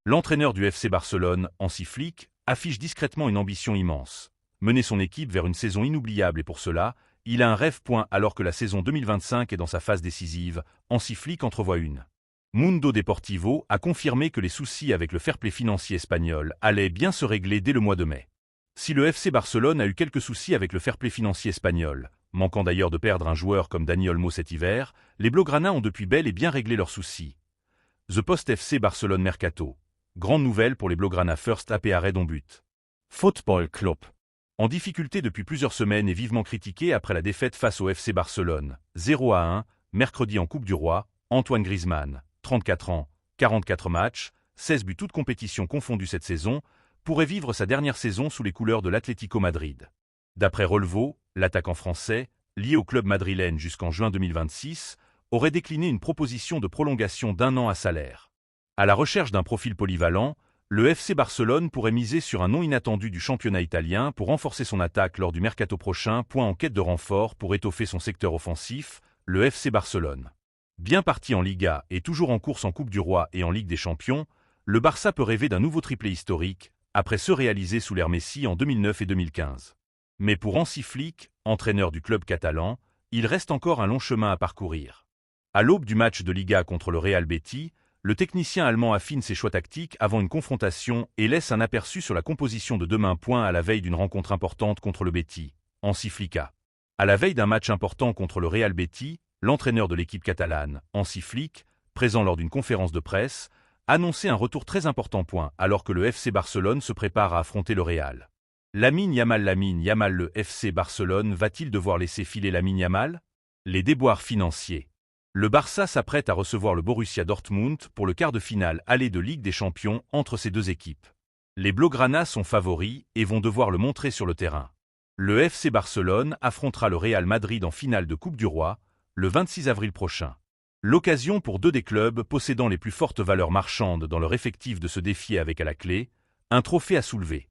L'entraîneur du FC Barcelone, Hansi Flick, affiche discrètement une ambition immense. Mener son équipe vers une saison inoubliable et pour cela, il a un rêve. Alors que la saison 2025 est dans sa phase décisive, Hansi Flick entrevoit une. Mundo Deportivo a confirmé que les soucis avec le fair-play financier espagnol allaient bien se régler dès le mois de mai. Si le FC Barcelone a eu quelques soucis avec le fair-play financier espagnol, manquant d'ailleurs de perdre un joueur comme Dani Olmo cet hiver, les Blaugrana ont depuis bel et bien réglé leurs soucis. The Post FC Barcelone Mercato. Grande nouvelle pour les Blaugrana First AP Red on but. Football Club. En difficulté depuis plusieurs semaines et vivement critiqué après la défaite face au FC Barcelone, 0-1, mercredi en Coupe du Roi, Antoine Griezmann, 34 ans, 44 matchs, 16 buts toutes compétitions confondues cette saison, pourrait vivre sa dernière saison sous les couleurs de l'Atlético Madrid. D'après Relevo, l'attaquant français, lié au club madrilène jusqu'en juin 2026, aurait décliné une proposition de prolongation d'1 an à salaire. À la recherche d'un profil polyvalent, le FC Barcelone pourrait miser sur un nom inattendu du championnat italien pour renforcer son attaque lors du mercato prochain. En quête de renfort pour étoffer son secteur offensif, le FC Barcelone. Bien parti en Liga et toujours en course en Coupe du Roi et en Ligue des Champions, le Barça peut rêver d'un nouveau triplé historique, après ceux réalisés sous l'ère Messi en 2009 et 2015. Mais pour Hansi Flick, entraîneur du club catalan, il reste encore un long chemin à parcourir. À l'aube du match de Liga contre le Real Betis, le technicien allemand affine ses choix tactiques avant une confrontation et laisse un aperçu sur la composition de demain. À la veille d'une rencontre importante contre le Betis, Hansi Flick a. À la veille d'un match important contre le Real Betis, l'entraîneur de l'équipe catalane, Hansi Flick, présent lors d'une conférence de presse, annonçait un retour très important. Alors que le FC Barcelone se prépare à affronter le Real. Lamine Yamal, le FC Barcelone va-t-il devoir laisser filer Lamine Yamal? Les déboires financiers. Le Barça s'apprête à recevoir le Borussia Dortmund pour le quart de finale aller de Ligue des Champions entre ces deux équipes. Les Blaugrana sont favoris et vont devoir le montrer sur le terrain. Le FC Barcelone affrontera le Real Madrid en finale de Coupe du Roi, le 26 avril prochain. L'occasion pour deux des clubs possédant les plus fortes valeurs marchandes dans leur effectif de se défier avec à la clé, un trophée à soulever.